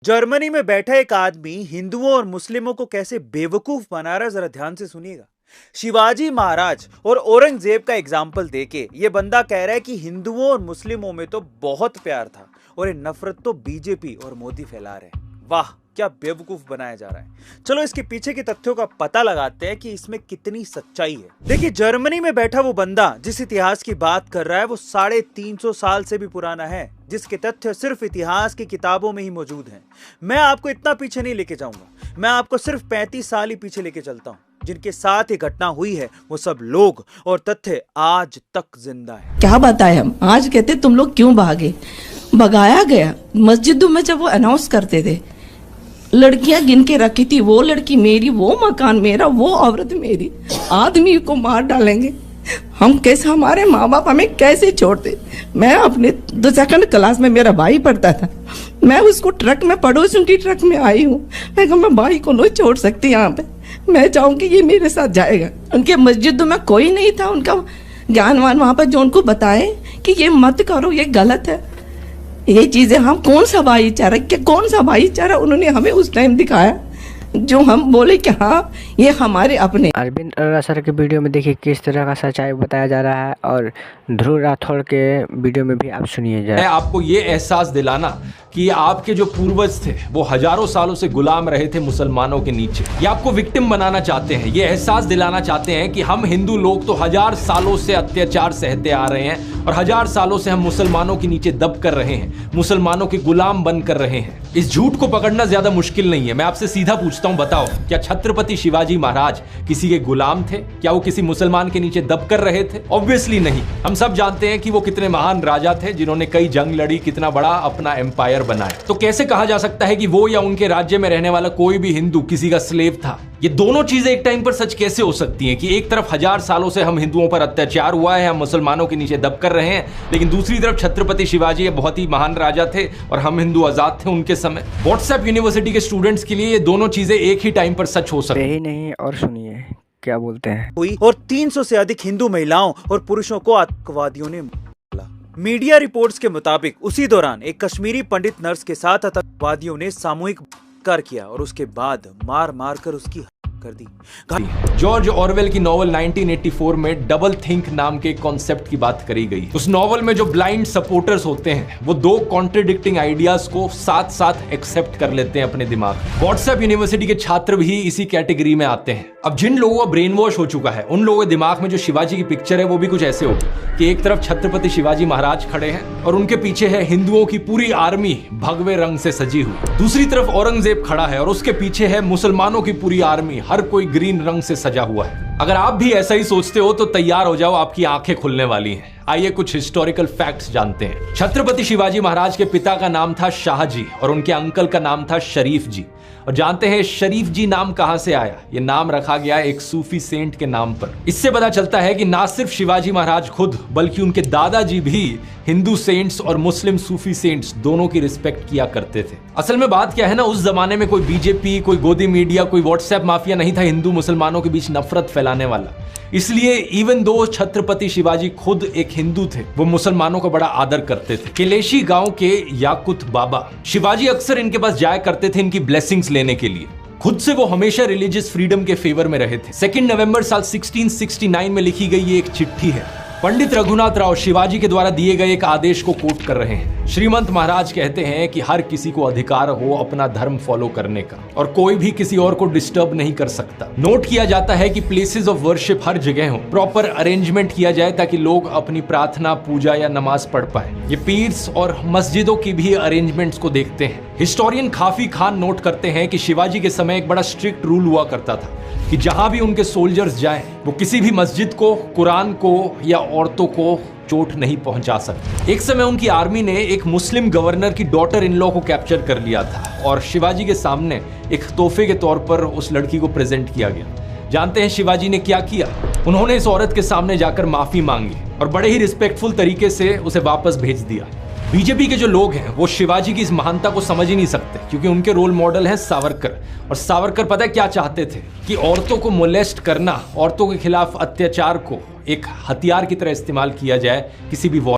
Germany में बैठा एक आदमी हिंदुओं और मुस्लिमों को कैसे बेवकूफ बना रहा है, जरा ध्यान से सुनिएगा। शिवाजी महाराज और औरंगजेब का एग्जाम्पल देके ये बंदा कह रहा है कि हिंदुओं और मुस्लिमों में तो बहुत प्यार था और ये नफरत तो बीजेपी और मोदी फैला रहे हैं। वाह, क्या बेवकूफ बनाया जा रहा है। चलो इसके पीछे के तथ्यों का पता लगाते हैं कि इसमें कितनी सच्चाई है। देखिए, जर्मनी में बैठा वो बंदा जिस इतिहास की बात कर रहा है वो 350 साल से भी पुराना है, जिसके तथ्य सिर्फ इतिहास की किताबों में ही मौजूद हैं। मैं आपको इतना पीछे नहीं लेके जाऊंगा, मैं आपको सिर्फ 35 साल ही पीछे लेके चलता हूँ। जिनके साथ ये घटना हुई है वो सब लोग और तथ्य आज तक जिंदा है। क्या बताएं हम, आज कहते तुम लोग क्यों भागे। भगाया गया मस्जिदों में। जब वो अनाउंस करते थे, लड़कियां गिन के रखी थी, वो लड़की मेरी, वो मकान मेरा, वो औरत मेरी। आदमी को मार डालेंगे हम कैसे? हमारे माँ बाप हमें कैसे छोड़ते? मैं अपने 2 क्लास में मेरा भाई पढ़ता था, मैं उसको ट्रक में, पड़ोसियों की ट्रक में आई हूँ। मैं कहा मैं भाई को नहीं छोड़ सकती यहाँ पे, मैं चाहूंगी ये मेरे साथ जाएगा। उनके मस्जिदों में कोई नहीं था उनका ज्ञानवान वहां पर जो उनको बताए कि ये मत करो, ये गलत है। ये चीजें हम कौन सा भाईचारा उन्होंने हमें उस टाइम दिखाया जो हम बोले कि हाँ ये हमारे अपने। अरविंद अरोड़ा सर के वीडियो में देखिए किस तरह का सच्चाई बताया जा रहा है, और ध्रुव राठौड़ के वीडियो में भी आप सुनिए जरा। मैं आपको ये एहसास दिलाना कि आपके जो पूर्वज थे वो हजारों सालों से गुलाम रहे थे मुसलमानों के नीचे। ये आपको विक्टिम बनाना चाहते हैं, ये एहसास दिलाना चाहते हैं कि हम हिंदू लोग तो 1000 सालों से अत्याचार सहते आ रहे हैं और 1000 सालों से हम मुसलमानों के नीचे दब कर रहे हैं, मुसलमानों के गुलाम बन कर रहे हैं। इस झूठ को पकड़ना ज्यादा मुश्किल नहीं है। मैं आपसे सीधा पूछता हूं, बताओ क्या छत्रपति शिवाजी महाराज किसी के गुलाम थे? क्या वो किसी मुसलमान के नीचे दब कर रहे थे? ऑब्वियसली नहीं। हम सब जानते हैं कि वो कितने महान राजा थे जिन्होंने कई जंग लड़ी, कितना बड़ा अपना एम्पायर बनाया। तो कैसे कहा जा सकता है कि वो या उनके राज्य में रहने वाला कोई भी हिंदू किसी का स्लेव था? ये दोनों चीजें एक टाइम पर सच कैसे हो सकती हैं कि एक तरफ 1000 सालों से हम हिंदुओं पर अत्याचार हुआ है, हम मुसलमानों के नीचे दब कर रहे हैं, लेकिन दूसरी तरफ छत्रपति शिवाजी बहुत ही महान राजा थे और हम हिंदू आजाद थे उनके समय। व्हाट्सएप यूनिवर्सिटी के स्टूडेंट्स के लिए ये दोनों चीजें एक ही टाइम पर सच हो सकती यही नहीं, और सुनिए क्या बोलते हैं। हुई और 300 से अधिक हिंदू महिलाओं और पुरुषों को आतंकवादियों ने मारा। मीडिया रिपोर्ट्स के मुताबिक उसी दौरान एक कश्मीरी पंडित नर्स के साथ आतंकवादियों ने सामूहिक बलात्कार किया और उसके बाद मार मार कर उसकी कर दी। जॉर्ज ऑरवेल की नॉवल 1984 में डबल थिंक नाम के कॉन्सेप्ट की बात करी गई। उस नॉवल में जो ब्लाइंड सपोर्टर्स होते हैं वो 2 कॉन्ट्रडिक्टिंग आइडियाज को साथ साथ एक्सेप्ट कर लेते हैं अपने दिमाग में। व्हाट्सएप यूनिवर्सिटी के छात्र भी इसी कैटेगरी में आते हैं। अब जिन लोगों का ब्रेन वॉश हो चुका है उन लोगों के दिमाग में जो शिवाजी की पिक्चर है वो भी कुछ ऐसे होगी कि एक तरफ छत्रपति शिवाजी महाराज खड़े हैं और उनके पीछे है हिंदुओं की पूरी आर्मी भगवे रंग से सजी हुई। दूसरी तरफ औरंगजेब खड़ा है और उसके पीछे है मुसलमानों की पूरी आर्मी, हर कोई ग्रीन रंग से सजा हुआ है। अगर आप भी ऐसा ही सोचते हो तो तैयार हो जाओ, आपकी आंखें खुलने वाली हैं। आइए कुछ हिस्टोरिकल फैक्ट्स जानते हैं। छत्रपति शिवाजी महाराज के पिता का नाम था शाहजी और उनके अंकल का नाम था शरीफ जी। और जानते हैं शरीफ जी नाम कहां से आया? ये नाम रखा गया एक सूफी सेंट के नाम पर। इससे पता चलता है कि ना सिर्फ शिवाजी महाराज खुद बल्कि उनके दादाजी भी हिंदू सेंट्स और मुस्लिम सूफी सेंट्स दोनों की रिस्पेक्ट किया करते थे। असल में बात क्या है ना, उस जमाने में कोई बीजेपी, कोई गोदी मीडिया, कोई व्हाट्सएप माफिया नहीं था हिंदू मुसलमानों के बीच नफरत फैलाने वाला। इसलिए इवन दो छत्रपति शिवाजी खुद एक हिंदू थे, वो मुसलमानों का बड़ा आदर करते थे। केलेशी गांव के याकुत बाबा शिवाजी अक्सर इनके पास जाया करते थे इनकी ब्लेसिंग्स लेने के लिए। खुद से वो हमेशा रिलीजियस फ्रीडम के फेवर में रहे थे। 2 नवंबर साल 1669 में लिखी गई ये एक चिट्ठी है। पंडित रघुनाथ राव शिवाजी के द्वारा दिए गए एक आदेश को कोट कर रहे हैं। श्रीमंत महाराज कहते हैं कि हर किसी को अधिकार हो अपना धर्म फॉलो करने का और कोई भी किसी और को डिस्टर्ब नहीं कर सकता। नोट किया जाता है कि प्लेसेस ऑफ वर्शिप हर जगह हो, प्रॉपर अरेंजमेंट किया जाए ताकि लोग अपनी प्रार्थना, पूजा या नमाज पढ़ पाए। ये पीर्स और मस्जिदों की भी अरेंजमेंट्स को देखते हैं। हिस्टोरियन खाफी खान नोट करते हैं कि शिवाजी के समय एक बड़ा स्ट्रिक्ट रूल हुआ करता था कि जहां भी उनके सोल्जर्स जाएं वो किसी भी मस्जिद को, कुरान को या औरतों को चोट नहीं पहुंचा सकते। एक समय उनकी आर्मी ने एक मुस्लिम गवर्नर की डॉटर इन लॉ को कैप्चर कर लिया था और शिवाजी के सामने एक तोहफे के तौर पर उस लड़की को प्रेजेंट किया गया। जानते हैं शिवाजी ने क्या किया? उन्होंने इस औरत के सामने जाकर माफी मांगी और बड़े ही रिस्पेक्टफुल तरीके से उसे वापस भेज दिया। बीजेपी के जो लोग हैं वो शिवाजी की इस महानता को समझ ही नहीं सकते क्योंकि उनके रोल मॉडल हैं सावरकर। और सावरकर पता है क्या चाहते थे? कि औरतों को मोलेस्ट करना, औरतों के खिलाफ अत्याचार को एक हथियार की तरह इस्तेमाल किया जाए किसी भी वॉर